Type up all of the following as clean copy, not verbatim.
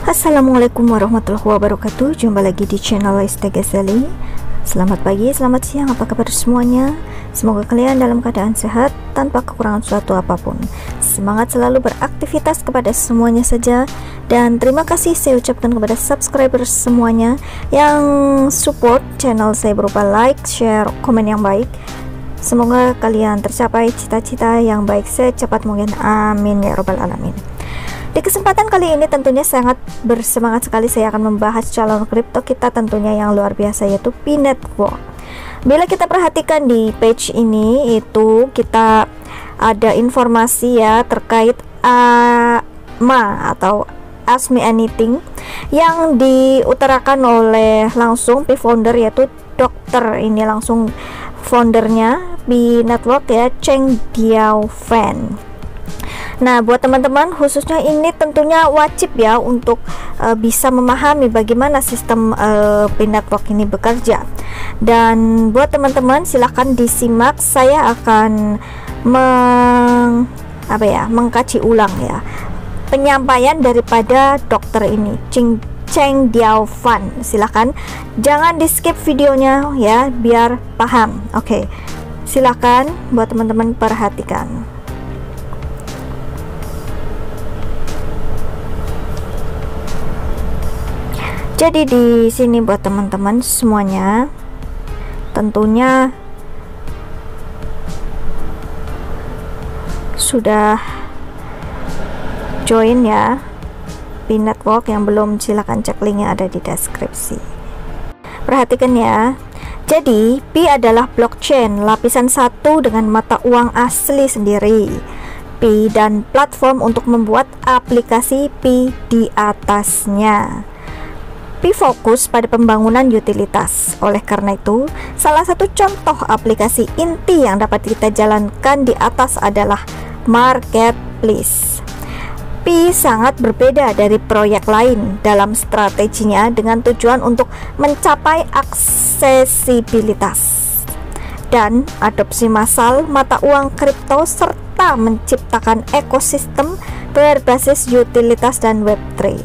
Assalamualaikum warahmatullahi wabarakatuh. Jumpa lagi di channel Lesti Ghazali. Selamat pagi, selamat siang, apa kabar semuanya? Semoga kalian dalam keadaan sehat tanpa kekurangan suatu apapun. Semangat selalu beraktivitas kepada semuanya saja. Dan terima kasih saya ucapkan kepada subscriber semuanya yang support channel saya berupa like, share, komen yang baik. Semoga kalian tercapai cita-cita yang baik secepat mungkin. Amin ya robbal alamin. Di kesempatan kali ini tentunya sangat bersemangat sekali saya akan membahas calon kripto kita tentunya yang luar biasa, yaitu Pi Network. Bila kita perhatikan di page ini, itu kita ada informasi ya terkait AMA atau Ask Me Anything yang diutarakan oleh langsung Pi founder, yaitu dokter ini langsung foundernya Pi Network ya, Cheng Diao-fan. Nah, buat teman-teman khususnya ini tentunya wajib ya untuk bisa memahami bagaimana sistem Pi Network ini bekerja. Dan buat teman-teman silahkan disimak, saya akan mengkaji ulang ya penyampaian daripada dokter ini, Cheng Diao-fan. Silahkan jangan di skip videonya ya biar paham. Oke, silahkan buat teman-teman perhatikan. Jadi di sini buat teman-teman semuanya tentunya sudah join ya Pi Network. Yang belum silahkan cek linknya ada di deskripsi. Perhatikan ya. Jadi Pi adalah blockchain lapisan satu dengan mata uang asli sendiri Pi dan platform untuk membuat aplikasi Pi di atasnya. Pi fokus pada pembangunan utilitas. Oleh karena itu, salah satu contoh aplikasi inti yang dapat kita jalankan di atas adalah marketplace. Pi sangat berbeda dari proyek lain dalam strateginya dengan tujuan untuk mencapai aksesibilitas dan adopsi massal mata uang kripto serta menciptakan ekosistem berbasis utilitas dan Web3.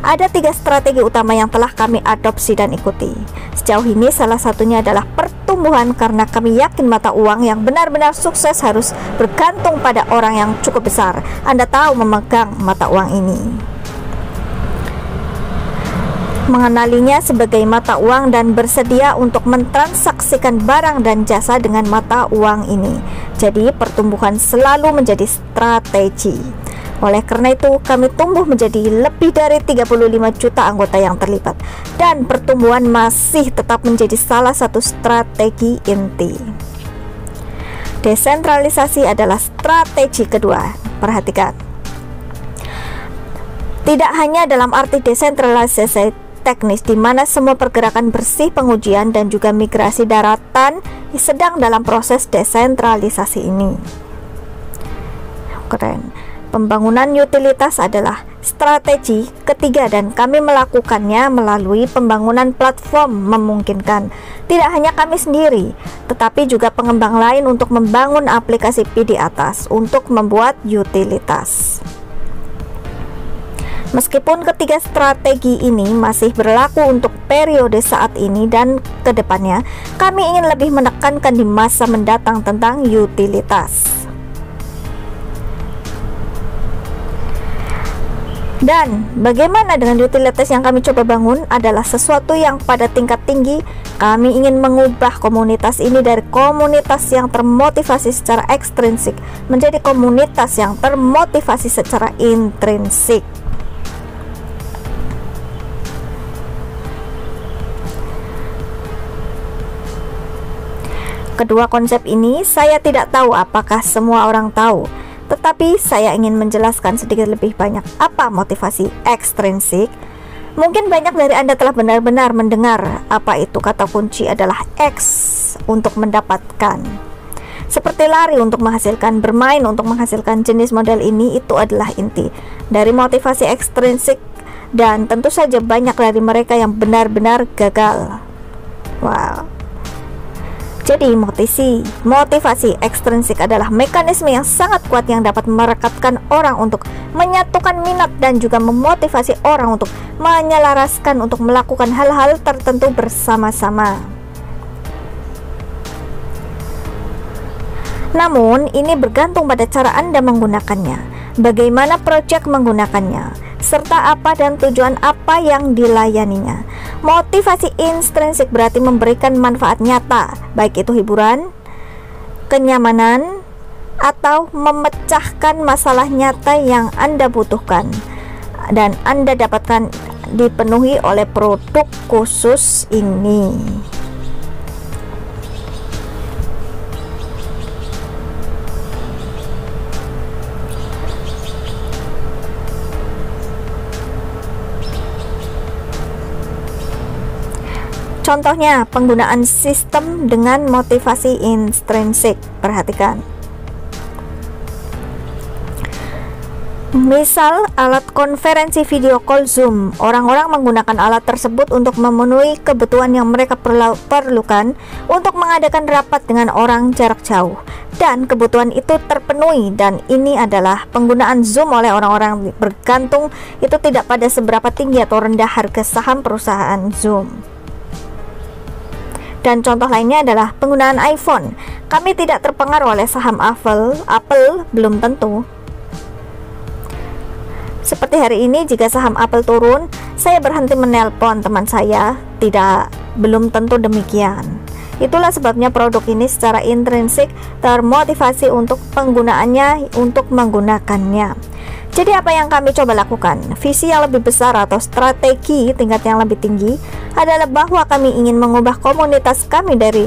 Ada 3 strategi utama yang telah kami adopsi dan ikuti. Sejauh ini salah satunya adalah pertumbuhan, karena kami yakin mata uang yang benar-benar sukses harus bergantung pada orang yang cukup besar. Anda tahu memegang mata uang ini, mengenalinya sebagai mata uang dan bersedia untuk mentransaksikan barang dan jasa dengan mata uang ini. Jadi pertumbuhan selalu menjadi strategi. Oleh karena itu kami tumbuh menjadi lebih dari 35 juta anggota yang terlibat, dan pertumbuhan masih tetap menjadi salah satu strategi inti. Desentralisasi adalah strategi kedua. Perhatikan, tidak hanya dalam arti desentralisasi teknis di mana semua pergerakan bersih, pengujian dan juga migrasi daratan sedang dalam proses desentralisasi ini. Keren. Pembangunan utilitas adalah strategi ketiga dan kami melakukannya melalui pembangunan platform. Memungkinkan tidak hanya kami sendiri, tetapi juga pengembang lain untuk membangun aplikasi Pi di atas untuk membuat utilitas. Meskipun ketiga strategi ini masih berlaku untuk periode saat ini dan kedepannya, kami ingin lebih menekankan di masa mendatang tentang utilitas. Dan bagaimana dengan utilitas yang kami coba bangun adalah sesuatu yang pada tingkat tinggi. Kami ingin mengubah komunitas ini dari komunitas yang termotivasi secara ekstrinsik menjadi komunitas yang termotivasi secara intrinsik. Kedua konsep ini saya tidak tahu apakah semua orang tahu, tetapi saya ingin menjelaskan sedikit lebih banyak apa motivasi ekstrinsik. Mungkin banyak dari Anda telah benar-benar mendengar apa itu. Kata kunci adalah X, untuk mendapatkan. Seperti lari untuk menghasilkan, bermain untuk menghasilkan. Jenis model ini itu adalah inti dari motivasi ekstrinsik, dan tentu saja banyak dari mereka yang benar-benar gagal. Wow. Jadi motivasi ekstrinsik adalah mekanisme yang sangat kuat yang dapat merekatkan orang untuk menyatukan minat dan juga memotivasi orang untuk menyelaraskan untuk melakukan hal-hal tertentu bersama-sama. Namun, ini bergantung pada cara Anda menggunakannya, bagaimana proyek menggunakannya, serta apa dan tujuan apa yang dilayaninya. Motivasi intrinsik berarti memberikan manfaat nyata, baik itu hiburan, kenyamanan, atau memecahkan masalah nyata yang Anda butuhkan dan Anda dapatkan dipenuhi oleh produk khusus ini. Contohnya, penggunaan sistem dengan motivasi intrinsik. Perhatikan. Misal, alat konferensi video call Zoom. Orang-orang menggunakan alat tersebut untuk memenuhi kebutuhan yang mereka perlukan untuk mengadakan rapat dengan orang jarak jauh. Dan kebutuhan itu terpenuhi, dan ini adalah penggunaan Zoom oleh orang-orang bergantung itu tidak pada seberapa tinggi atau rendah harga saham perusahaan Zoom. Dan contoh lainnya adalah penggunaan iPhone. Kami tidak terpengaruh oleh saham Apple belum tentu. Seperti hari ini, jika saham Apple turun, saya berhenti menelpon teman saya. Belum tentu demikian. Itulah sebabnya produk ini secara intrinsik termotivasi untuk penggunaannya, untuk menggunakannya. Jadi apa yang kami coba lakukan? Visi yang lebih besar atau strategi tingkat yang lebih tinggi adalah bahwa kami ingin mengubah komunitas kami dari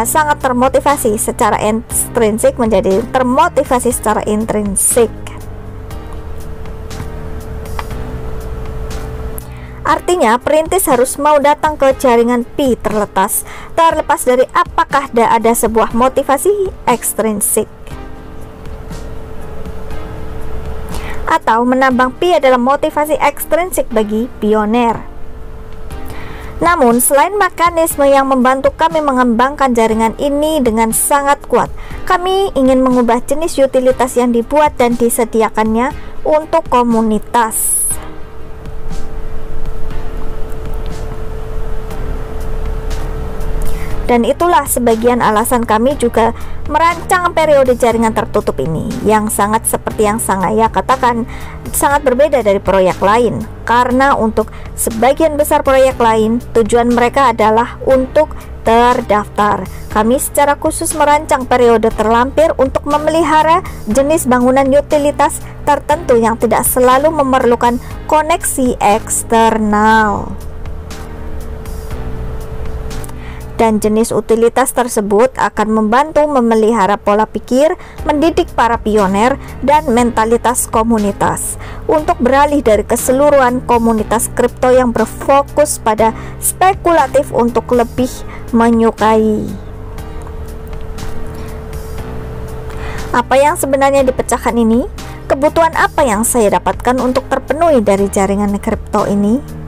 sangat termotivasi secara ekstrinsik menjadi termotivasi secara intrinsik. Artinya, perintis harus mau datang ke jaringan Pi terlepas dari apakah ada sebuah motivasi ekstrinsik. Atau menambang Pi adalah motivasi ekstrinsik bagi pioner. Namun, selain mekanisme yang membantu kami mengembangkan jaringan ini dengan sangat kuat, kami ingin mengubah jenis utilitas yang dibuat dan disediakannya untuk komunitas. Dan itulah sebagian alasan kami juga merancang periode jaringan tertutup ini, yang sangat seperti yang saya katakan, sangat berbeda dari proyek lain. Karena untuk sebagian besar proyek lain, tujuan mereka adalah untuk terdaftar. Kami secara khusus merancang periode terlampir untuk memelihara jenis bangunan utilitas tertentu yang tidak selalu memerlukan koneksi eksternal. Dan jenis utilitas tersebut akan membantu memelihara pola pikir, mendidik para pioner, dan mentalitas komunitas untuk beralih dari keseluruhan komunitas kripto yang berfokus pada spekulatif untuk lebih menyukai. Apa yang sebenarnya dipecahkan ini? Kebutuhan apa yang saya dapatkan untuk terpenuhi dari jaringan kripto ini?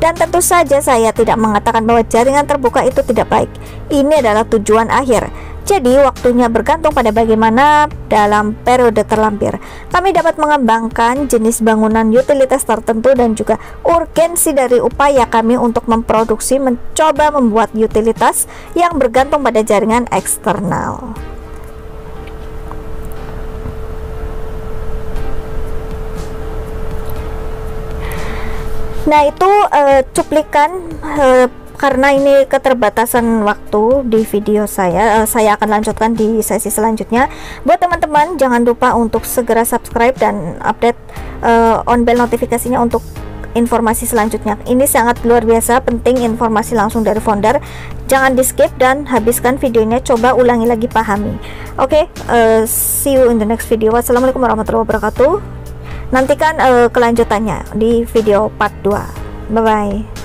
Dan tentu saja saya tidak mengatakan bahwa jaringan terbuka itu tidak baik. Ini adalah tujuan akhir. Jadi waktunya bergantung pada bagaimana dalam periode terlampir kami dapat mengembangkan jenis bangunan utilitas tertentu dan juga urgensi dari upaya kami untuk mencoba membuat utilitas yang bergantung pada jaringan eksternal. Nah, itu cuplikan karena ini keterbatasan waktu di video saya akan lanjutkan di sesi selanjutnya. Buat teman-teman, jangan lupa untuk segera subscribe dan update on bell notifikasinya untuk informasi selanjutnya. Ini sangat luar biasa penting, informasi langsung dari founder. Jangan di skip dan habiskan videonya, coba ulangi lagi, pahami. Oke, see you in the next video. Wassalamualaikum warahmatullahi wabarakatuh. Nantikan kelanjutannya di video part 2. Bye bye.